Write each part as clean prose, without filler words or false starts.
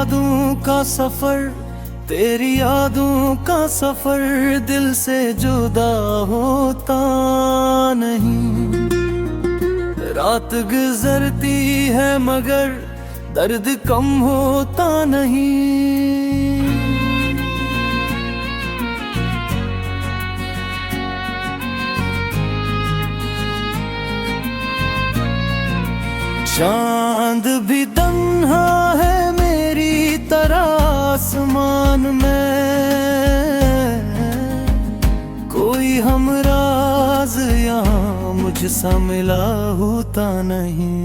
यादों का सफर, तेरी यादों का सफर दिल से जुदा होता नहीं। रात गुजरती है मगर दर्द कम होता नहीं। चांद भी तन्हा है मेरी तरह आसमान में, कोई हमराज यहाँ मुझसा मिला होता नहीं।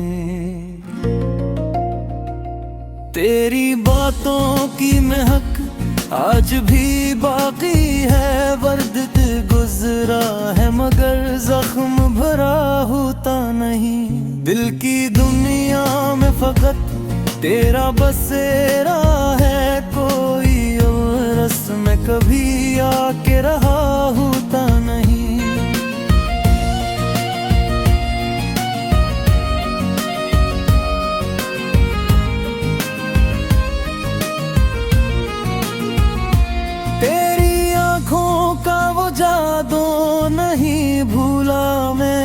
तेरी बातों की महक आज भी बाकी है, वर्दित गुजरा है मगर जख्म भरा होता नहीं। दिल की दुनिया में फकत तेरा बसेरा है, कोई और रस में कभी आके रहा होता नहीं। तेरी आँखों का वो जादू नहीं भूला मैं,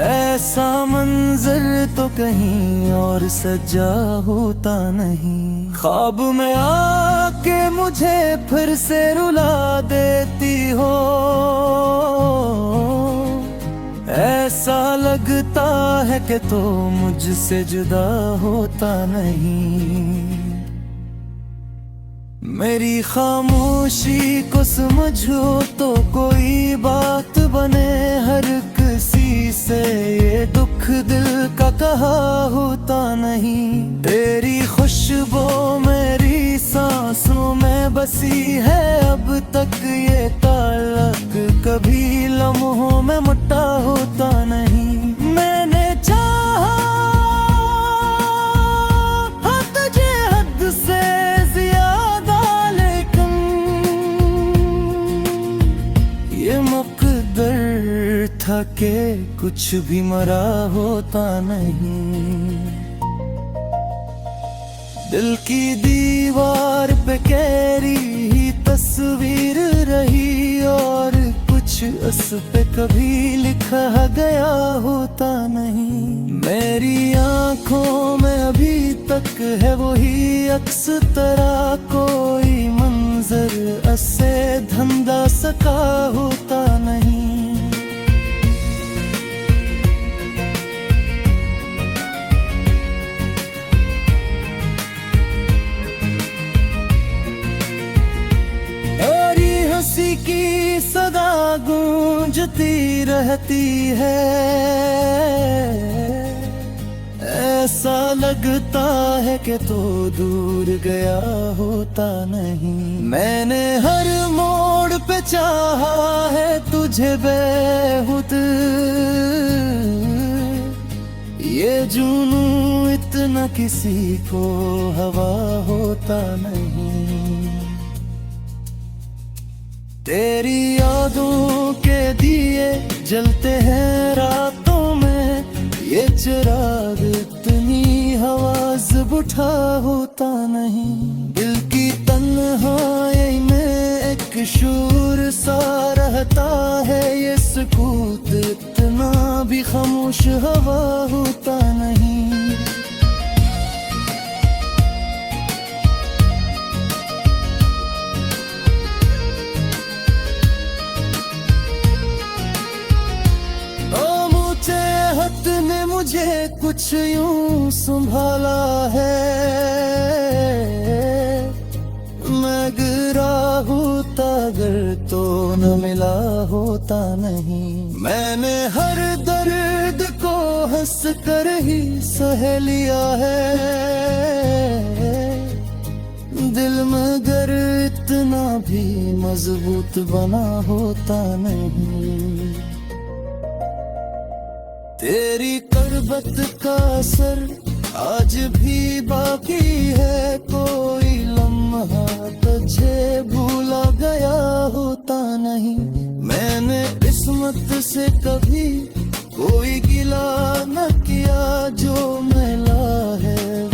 ऐसा मंजर तो कहीं और सजा होता नहीं। ख्वाब में आके मुझे फिर से रुला देती हो, ऐसा लगता है कि तो मुझसे जुदा होता नहीं। मेरी खामोशी को समझो तो कोई बात बने, हर किसी से ये दुख दिल का कहा होता नहीं। तेरी खुशबू मेरी सांसों में बसी है, अब तक ये ताल्लुक कभी लम्हों में मुट्ठा होता नहीं। मैंने चाहा तुझे हद से था के कुछ भी मरा होता नहीं। दिल की दीवार पे कैरी ही तस्वीर रही, और कुछ उस पे कभी लिखा गया होता नहीं। मेरी आंखों में अभी तक है वही अक्स तरह, कोई मंजर ऐसे धंधा सका होता नहीं। हंसी की सदा गूंजती रहती है, ऐसा लगता है कि तो दूर गया होता नहीं। मैंने हर मोड़ पे चाहा है तुझे बेहुद, ये जुनू इतना किसी को हवा होता नहीं। तेरी यादों के दिए जलते हैं रातों में, ये चिराग इतनी हवाज उठा होता नहीं। दिल की तन्हाई में एक शूर सा रहता है, ये सुकूत इतना भी खामोश हवा होता नहीं। ने मुझे कुछ यूं संभाला है, मैं गिरा होता अगर तो न मिला होता नहीं। मैंने हर दर्द को हंस कर ही सह लिया है, दिल मगर इतना भी मजबूत बना होता नहीं। तेरी करबत का असर आज भी बाकी है, कोई लम्हा तुझे भूला गया होता नहीं। मैंने किस्मत से कभी कोई गिला न किया, जो मिला है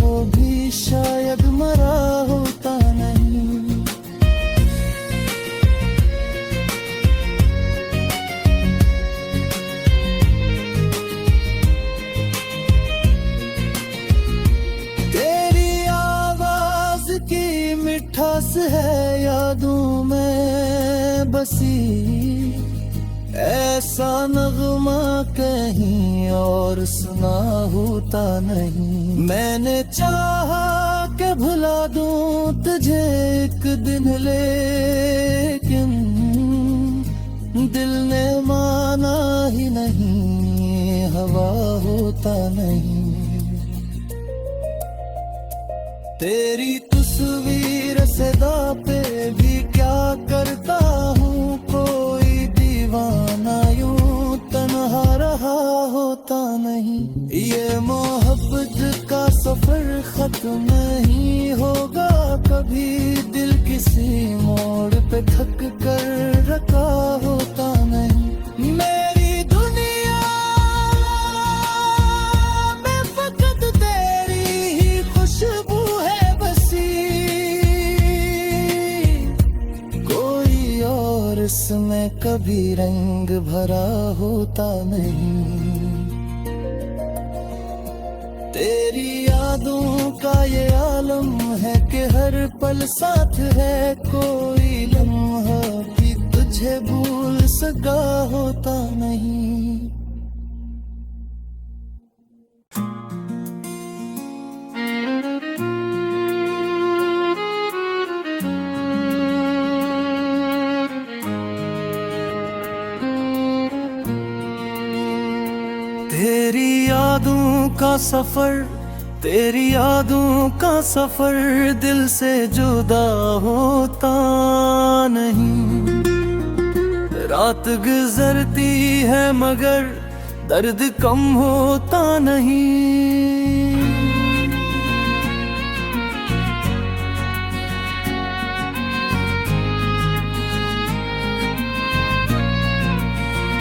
है यादों में बसी, ऐसा नगमा कहीं और सुना होता नहीं। मैंने चाहा कि भुला दूं तुझे एक दिन, लेकिन दिल ने माना ही नहीं, हवा होता नहीं। तेरी तस्वीर सदा पे भी क्या करता हूँ, कोई दीवाना यूं तन्हा रहा होता नहीं। ये मोहब्बत का सफर खत्म नहीं होगा कभी, दिल किसी मोड़ पे थक कर रखा होता नहीं। मेरी दुनिया में फकत तेरी ही खुशबू है बसी, कोई और इसमें कभी रंग भरा होता नहीं। तेरी यादों का ये आलम है कि हर पल साथ है, कोई लम्हा भी तुझे भूल सका होता नहीं। तेरी यादों का सफर, तेरी यादों का सफर दिल से जुदा होता नहीं। रात गुजरती है मगर दर्द कम होता नहीं।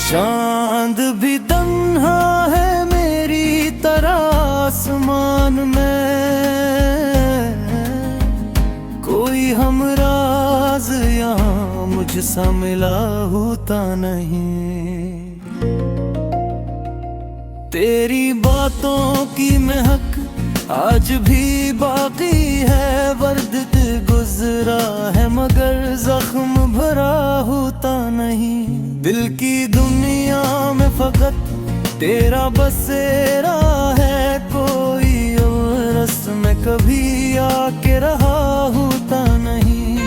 चांद भी तन्हा है मेरी तरह आसमान में, कोई हमराज यहाँ मुझसा मिला होता नहीं। तेरी बातों की महक आज भी बाकी है, वर्द गुजरा है मगर जख्म भरा होता नहीं। दिल की दुनिया में फकत तेरा बसेरा है, कोई और में कभी आके रहा होता नहीं।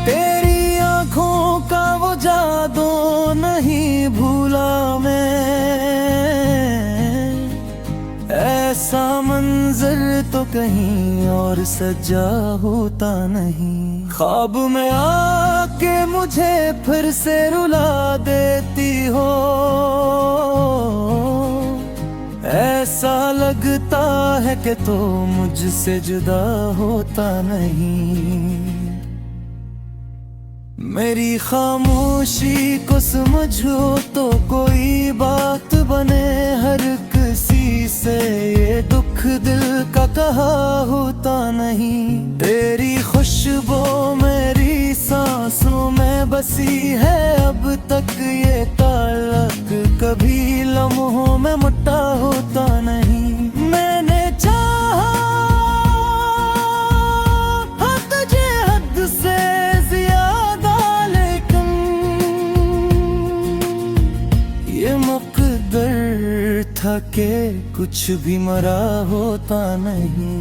तेरी आंखों का वो जादू नहीं भूला मैं, ऐसा मंजर तो कहीं और सजा होता नहीं। ख्वाब में आके मुझे फिर से रुला देती हो, ऐसा लगता है कि तो मुझसे जुदा होता नहीं। मेरी खामोशी को समझो तो कोई बात बने, हर किसी से ये दुख दिल का कहा होता नहीं। तेरी खुशबू मेरी सांसों में बसी है, अब तक ये ताल्लुक कभी लम्हों में मुट्ठा होता नहीं। मैंने चाहा तुझे हद से ज्यादा, लेकिन ये मुक़द्दर था कि कुछ भी मरा होता नहीं।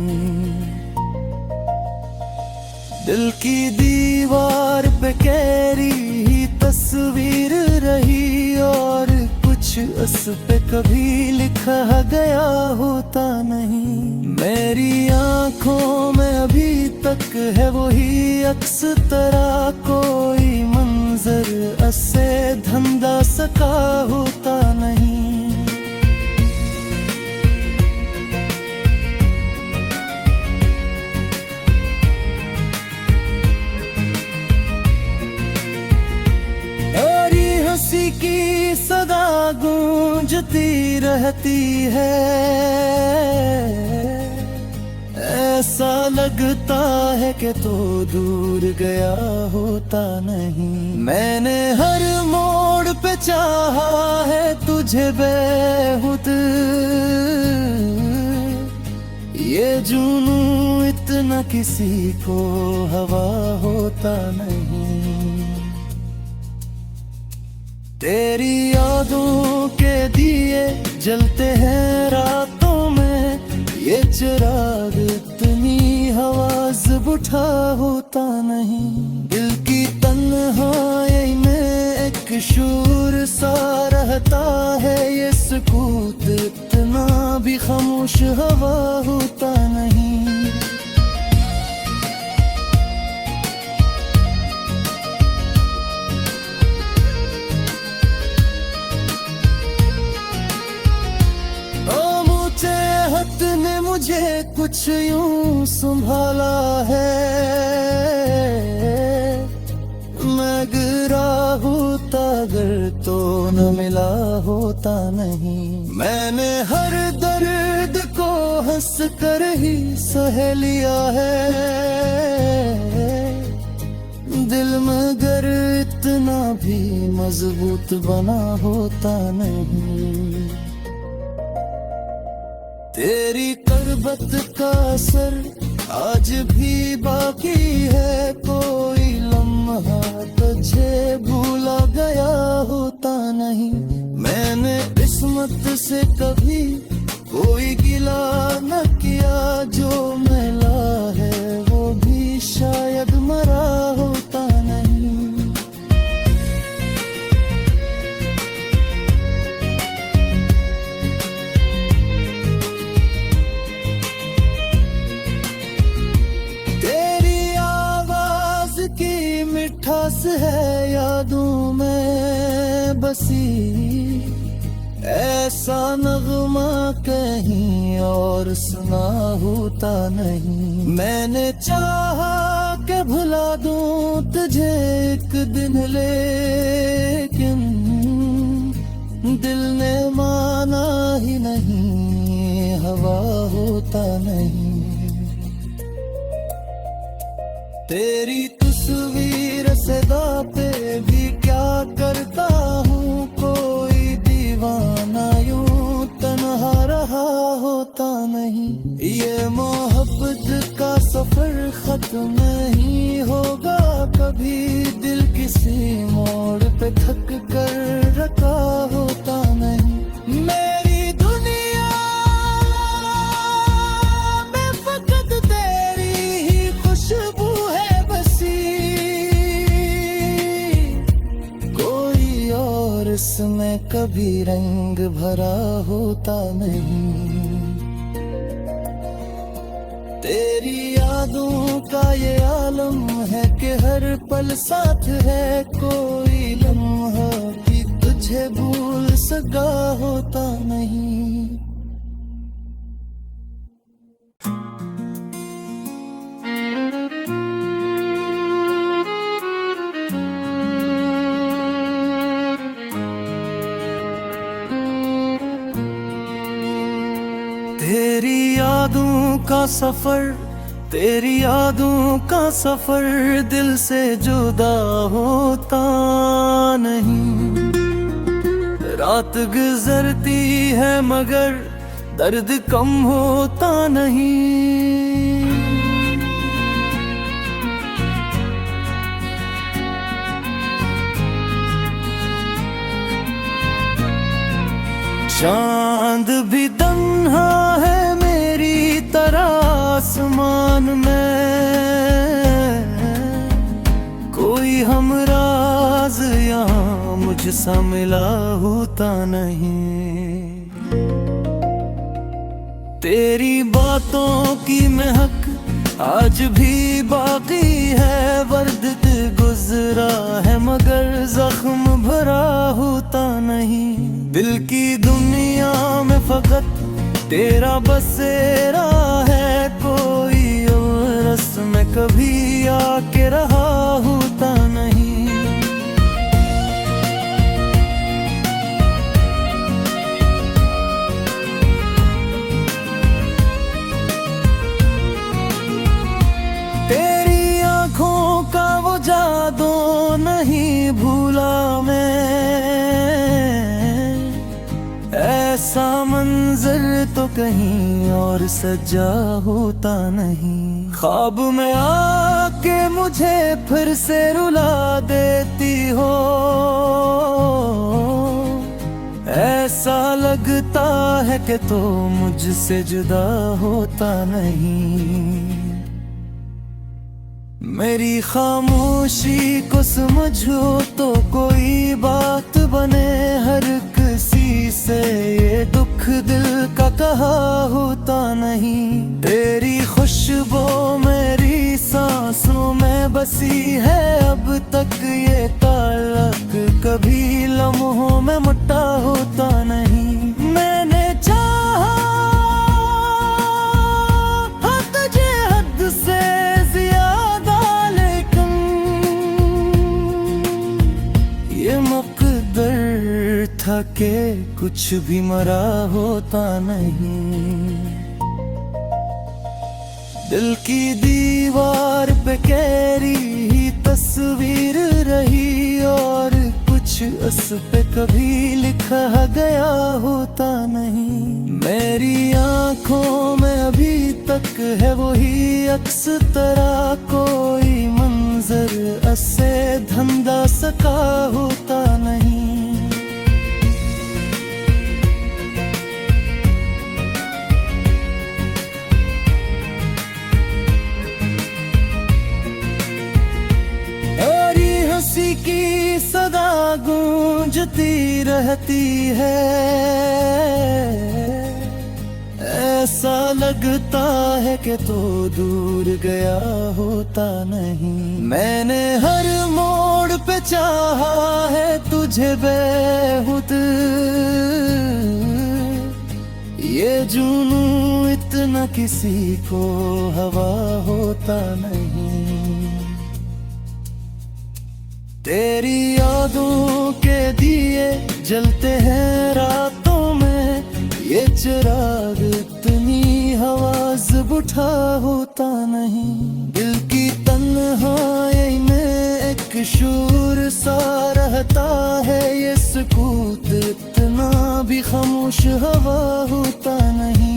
दिल की दीवार पे गहरी ही तस्वीर रही, और कुछ उस पे कभी लिखा गया होता नहीं। मेरी आंखों में अभी तक है वही अक्स तरह, कोई मंजर अससे धंधा सका होता नहीं। हंसी की सदा गूंजती रहती है, ऐसा लगता है कि तो दूर गया होता नहीं। मैंने हर मोड़ चाहा है तुझे बेहुद, ये जुनू इतना किसी को हवा होता नहीं। तेरी यादों के दिए जलते हैं रातों में, ये चिराग इतनी आवाज बुझा होता नहीं। दिल की तन्हाई में एक शूर सा रहता है, ये सुकूत इतना भी खामोश हवा होता नहीं। ने मुझे कुछ यूं संभाला है, मैं गिरा होता अगर तो न मिला होता नहीं। मैंने हर दर्द को हंस कर ही सह लिया है, दिल मगर इतना भी मजबूत बना होता नहीं। तेरी करबत का असर आज भी बाकी है, कोई लम्हा तुझे भूला गया होता नहीं। मैंने किस्मत से कभी कोई गिला न किया, जो मिला है वो भी शायद मरा होता नहीं। मिठास है यादों में बसी, ऐसा नगमा कहीं और सुना होता नहीं। मैंने चाहा कि भुला दूं तुझे एक दिन, लेकिन दिल ने माना ही नहीं, हवा होता नहीं। तेरी तस्वीर सदा पे भी क्या करता हूँ, कोई दीवाना यूं तन्हा रहा होता नहीं। ये मोहब्बत का सफर खत्म नहीं होगा कभी, दिल किसी मोड़ पे थक कर रखा होता नहीं। मेरी दुनिया में फकत तेरी ही खुशबू है बसी, कोई और इसमें कभी रंग भरा होता नहीं। तेरी यादों का ये आलम है कि हर पल साथ है, कोई लम्हा भी तुझे भूल सका होता नहीं। तेरी यादों का सफर, तेरी यादों का सफर दिल से जुदा होता नहीं। रात गुजरती है मगर दर्द कम होता नहीं। चांद भी तन्हा है मेरी तरह आसमान में, कोई हमराज यहाँ मुझसा मिला होता नहीं। तेरी बातों की महक आज भी बाकी है, वर्दित गुजरा है मगर जख्म भरा होता नहीं। दिल की दुनिया में फकत तेरा बसेरा है, कोई और में कभी आके रहा होता नहीं। तेरी आंखों का वो जादू नहीं भूला मैं, ऐसा मंजर तो कहीं और सजा होता नहीं। ख्वाब में आके मुझे फिर से रुला देती हो, ऐसा लगता है कि तो मुझसे जुदा होता नहीं। मेरी खामोशी को समझो तो कोई बात बने, हर किसी से ये दुख दिल का कहा होता नहीं। तेरी खुशबू मेरी सांसों में बसी है, अब तक ये ताल्लुक कभी लम्हों में मुट्ठा होता नहीं। मैंने चाहा तुझे हद से ज्यादा, लेकिन ये मुक़द्दर था कि कुछ भी मरा होता नहीं। दिल की दीवार पे गहरी ही तस्वीर रही, और कुछ उस पे कभी लिखा गया होता नहीं। मेरी आंखों में अभी तक है वही अक्स तरह, कोई मंजर अससे धंधा सका होता नहीं। हंसी की सदा गूंजती रहती है, ऐसा लगता है कि तो दूर गया होता नहीं। मैंने हर मोड़ पे चाहा है तुझे बेहुद, ये जुनू इतना किसी को हवा होता नहीं। तेरी यादों के दिए जलते हैं रातों में, ये चिराग इतनी हवाज बुझा होता नहीं। दिल की तन्हाई में एक शूर सा रहता है, ये सुकूत इतना भी खामोश हवा होता नहीं।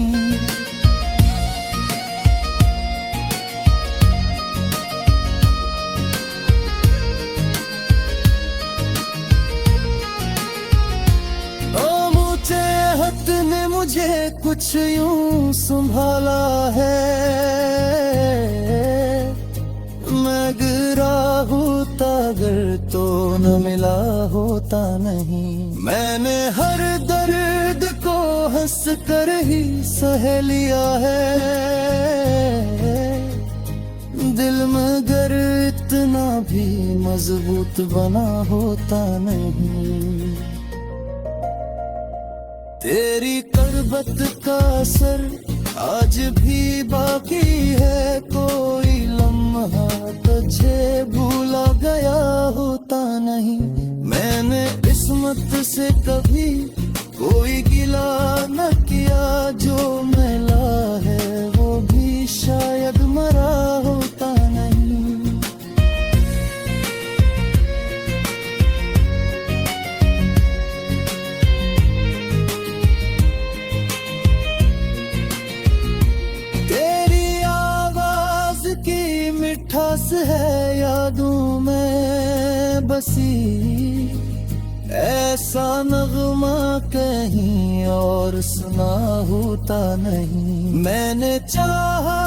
ने मुझे कुछ यूं संभाला है, मैं गिरा होता अगर तो न मिला होता नहीं। मैंने हर दर्द को हंस कर ही सह लिया है, दिल मगर इतना भी मजबूत बना होता नहीं। तेरी करबत का असर आज भी बाकी है, कोई लम्हा तुझे भूला गया होता नहीं। मैंने किस्मत से कभी कोई गिला न किया, जो मिला है वो भी शायद मरा होता नहीं। मिठास है यादों में बसी, ऐसा नगमा कहीं और सुना होता नहीं। मैंने चाहा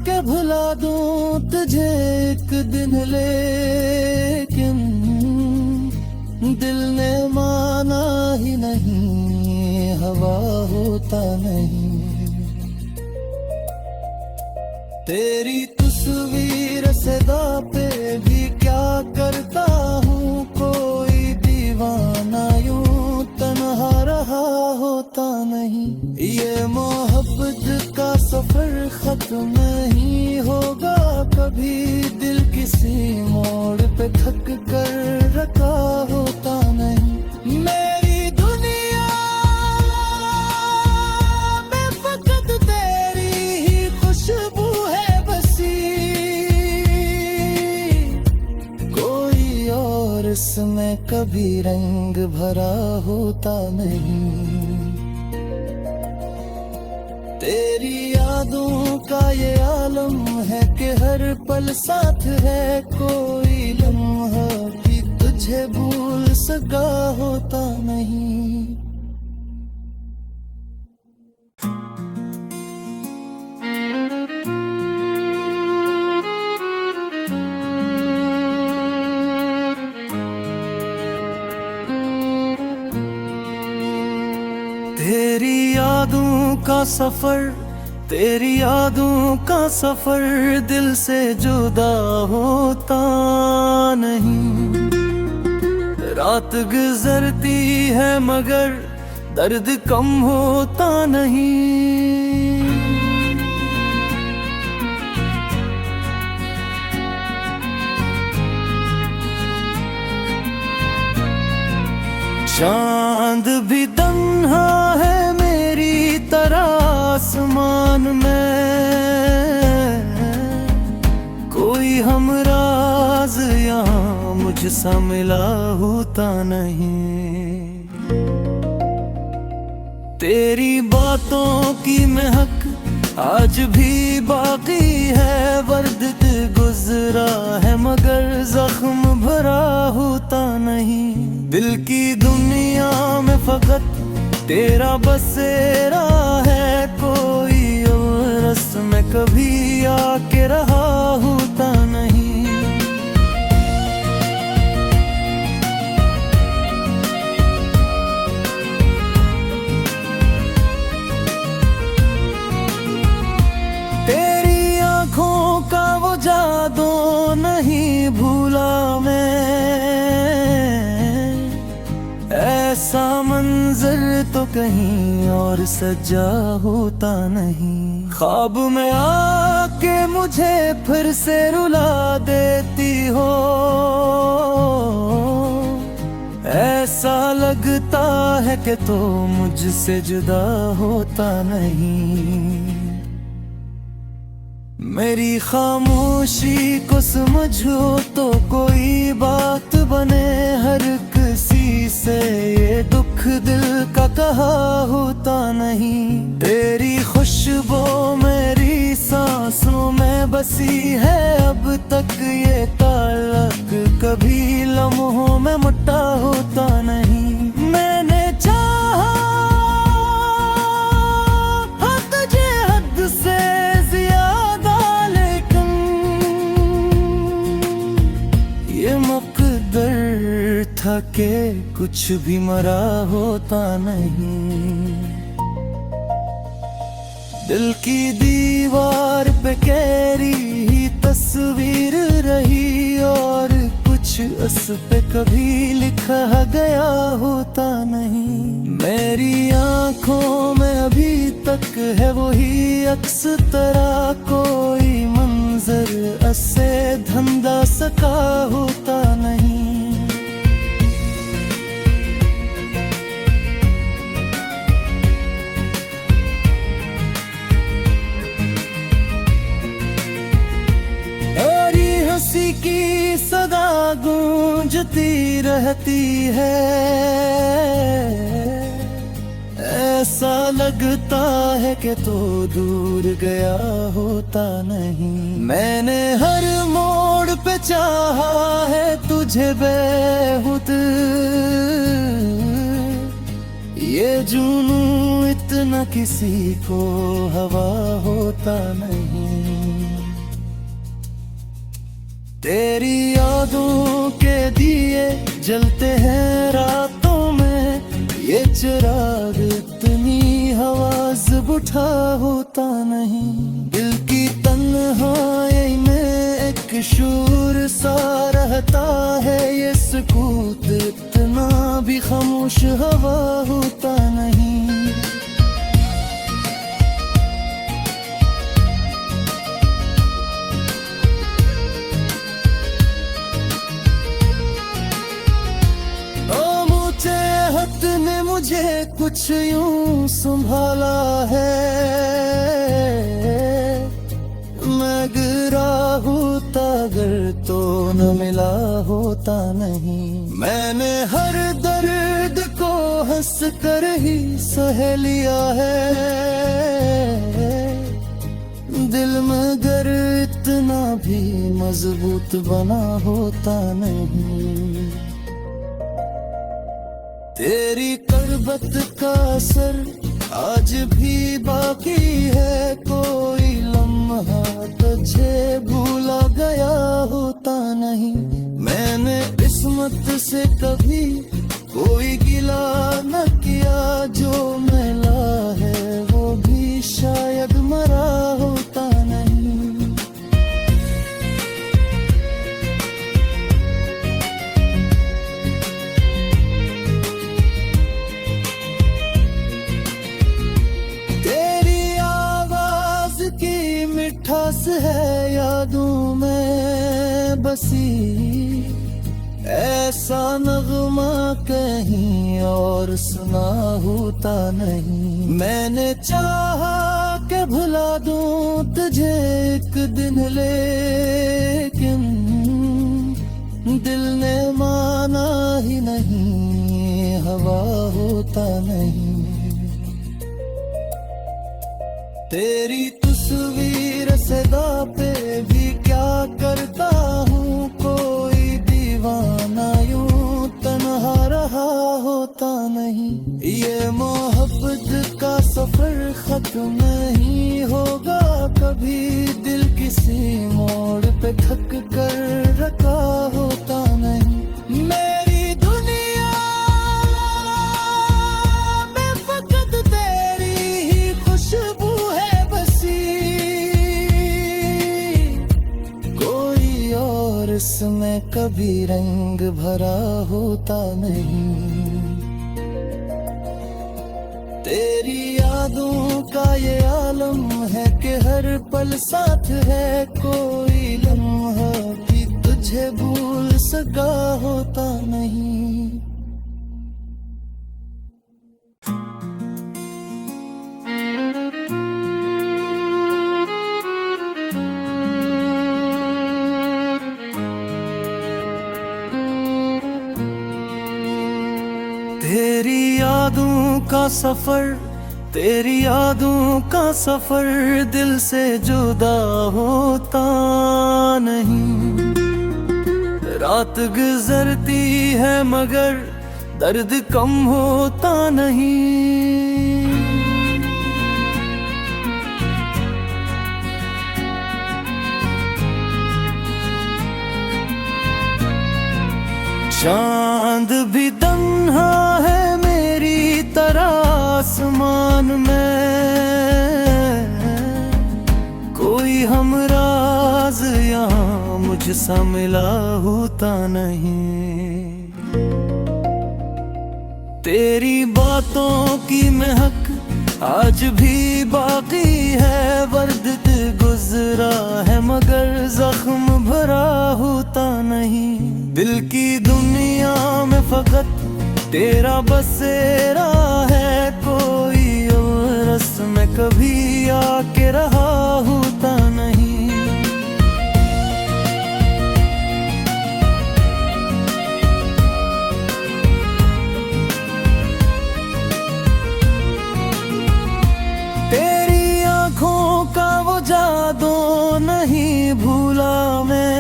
कि भुला दूं तुझे एक दिन, लेकिन दिल ने माना ही नहीं, हवा होता नहीं। तेरी तस्वीर सदा पे भी क्या करता हूँ, कोई दीवाना यूं तन्हा रहा होता नहीं। ये मोहब्बत का सफर खत्म नहीं होगा कभी, दिल किसी मोड़ पे थक कर रखा होता नहीं। मेरी दुनिया में फकत तेरी ही खुशबू है बसी, कोई और इसमें कभी रंग भरा होता नहीं। तेरी यादों का ये आलम है कि हर पल साथ है, कोई लम्हा भी तुझे भूल सका होता नहीं। तेरी यादों का सफर, तेरी यादों का सफर दिल से जुदा होता नहीं। रात गुजरती है मगर दर्द कम होता नहीं। चांद भी तन्हा है मेरी तरह आसमान में, कोई हमराज यहाँ मुझसा मिला होता नहीं। तेरी बातों की महक आज भी बाकी है, वर्द गुजरा है मगर जख्म भरा होता नहीं। दिल की दुनिया में फकत तेरा बसेरा है, कोई और रस में कभी आके रहा होता नहीं। तेरी आंखों का वो जादू नहीं भूला मैं, ऐसा मंजर तो कहीं और सजा होता नहीं। ख्वाब में आके मुझे फिर से रुला देती हो, ऐसा लगता है कि तो मुझसे जुदा होता नहीं। मेरी खामोशी को समझो तो कोई बात बने, हर किसी से ये दुख दिल का कहा होता नहीं। तेरी खुशबू मेरी सांसों में बसी है, अब तक ये ताल्लुक कभी लम्हों में मुट्ठा होता नहीं। मैंने चाहा तुझे हद से ज्यादा, लेकिन ये मुकद्दर था कि कुछ भी मरा होता नहीं। दिल की दीवार पे गहरी ही तस्वीर रही, और कुछ उस पे कभी लिखा गया होता नहीं। मेरी आंखों में अभी तक है वही अक्स तरह, कोई मंजर अससे धंधा सका होता नहीं। हंसी की सदा गूंजती रहती है, ऐसा लगता है कि तो दूर गया होता नहीं। मैंने हर मोड़ पे चाहा है तुझे बेहुद, ये जुनू इतना किसी को हवा होता नहीं। तेरी यादों के दिए जलते हैं रातों में, ये चिराग इतनी आवाज बुझा होता नहीं। दिल की तन्हाई में एक शूर सा रहता है, ये सुकूत इतना भी खामोश हवा होता नहीं। ने मुझे कुछ यूं संभाला है, मैं गिरा होता अगर तो न मिला होता नहीं। मैंने हर दर्द को हंस कर ही सह लिया है। दिल मगर इतना भी मजबूत बना होता नहीं। तेरी करबत का असर आज भी बाकी है, कोई लम्हा तुझे भूला गया होता नहीं। मैंने किस्मत से कभी कोई गिला न किया, जो मिला है वो भी शायद मरा होता नहीं। मिठास है यादों में बसी, ऐसा नगमा कहीं और सुना होता नहीं। मैंने चाहा कि भुला दूं तुझे एक दिन, लेकिन दिल ने माना ही नहीं, हवा होता नहीं। तेरी तस्वीर सदा पे भी क्या करता हूँ, कोई दीवाना यूं तन्हा रहा होता नहीं। ये मोहब्बत का सफर खत्म नहीं होगा कभी, दिल किसी मोड़ पे थक कर रखा होता नहीं। मेरी दुनिया में फकत तेरी ही खुशबू है बसी, कोई और इसमें कभी रंग भरा होता नहीं। तेरी यादों का ये आलम है कि हर पल साथ है, कोई लम्हा भी तुझे भूल सका होता नहीं। तेरी यादों का सफर, तेरी यादों का सफर दिल से जुदा होता नहीं। रात गुजरती है मगर दर्द कम होता नहीं। चांद भी तन्हा है मेरी तरह आसमान में, कोई हमराज यहाँ मुझसा मिला होता नहीं। तेरी बातों की महक आज भी बाकी है, वर्द गुजरा है मगर जख्म भरा होता नहीं। दिल की दुनिया में फकत तेरा बसेरा है, कोई और में कभी आके रहा होता नहीं। तेरी आँखों का वो जादू नहीं भूला मैं,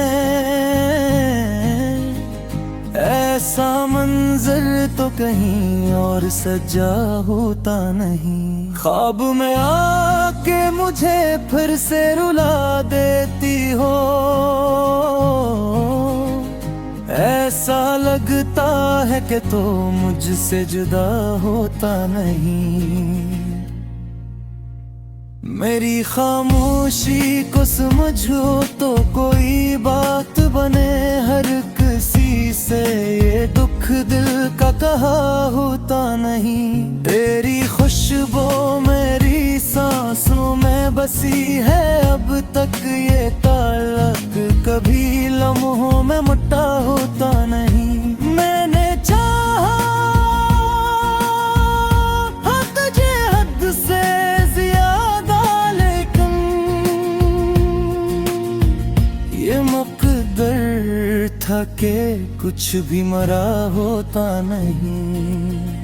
ऐसा मंजर तो कहीं और सजा होता नहीं। ख्वाब में आके मुझे फिर से रुला देती हो, ऐसा लगता है कि तो मुझसे जुदा होता नहीं। मेरी खामोशी को समझो तो कोई बात बने, हर किसी से ये दुख दिल का कहा होता नहीं। तेरी खुशबू मेरी सांसों में बसी है, अब तक ये ताल्लुक कभी लम्हों में मुट्ठा होता नहीं। मैंने चाहा तुझे हद से ज्यादा, लेकिन ये मकदर था कि कुछ भी मरा होता नहीं।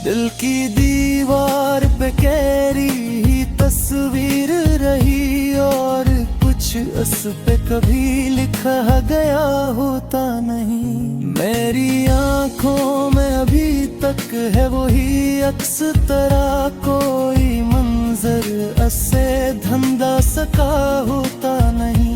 दिल की दीवार पे गहरी ही तस्वीर रही, और कुछ उस पे कभी लिखा गया होता नहीं। मेरी आंखों में अभी तक है वही अक्स तरह, कोई मंजर अससे धंधा सका होता नहीं।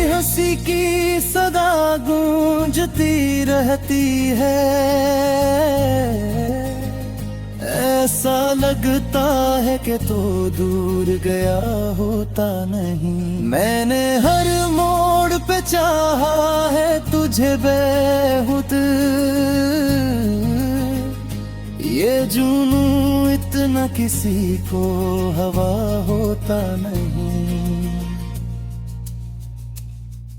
हंसी की सदा गूंजती रहती है, ऐसा लगता है कि तो दूर गया होता नहीं। मैंने हर मोड़ पे चाहा है तुझे बेहुद, ये जुनू इतना किसी को हवा होता नहीं।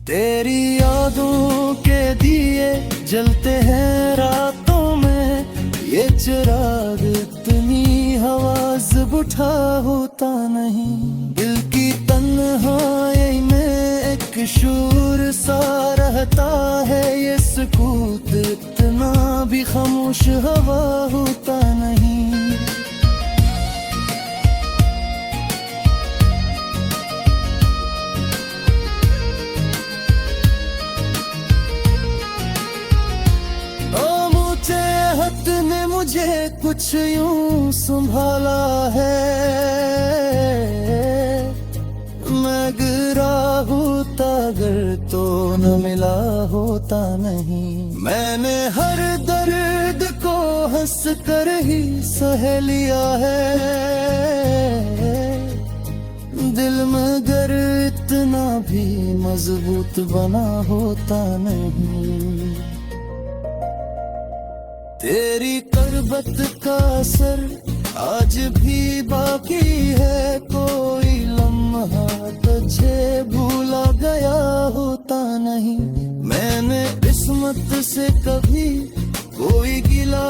तेरी यादों के दिए जलते हैं रातों में, ये चिराग इतनी हवाज बुझा होता नहीं। दिल की तन्हाई में एक शूर सा रहता है, ये सुकूत इतना भी खामोश हवा होता नहीं। ने मुझे कुछ यूं संभाला है, मैं गिरा होता अगर तो न मिला होता नहीं। मैंने हर दर्द को हंस कर ही सह लिया है, दिल मगर इतना भी मजबूत बना होता नहीं। तेरी करबत का असर आज भी बाकी है, कोई लम्हा तुझे भूला गया होता नहीं। मैंने किस्मत से कभी कोई गिला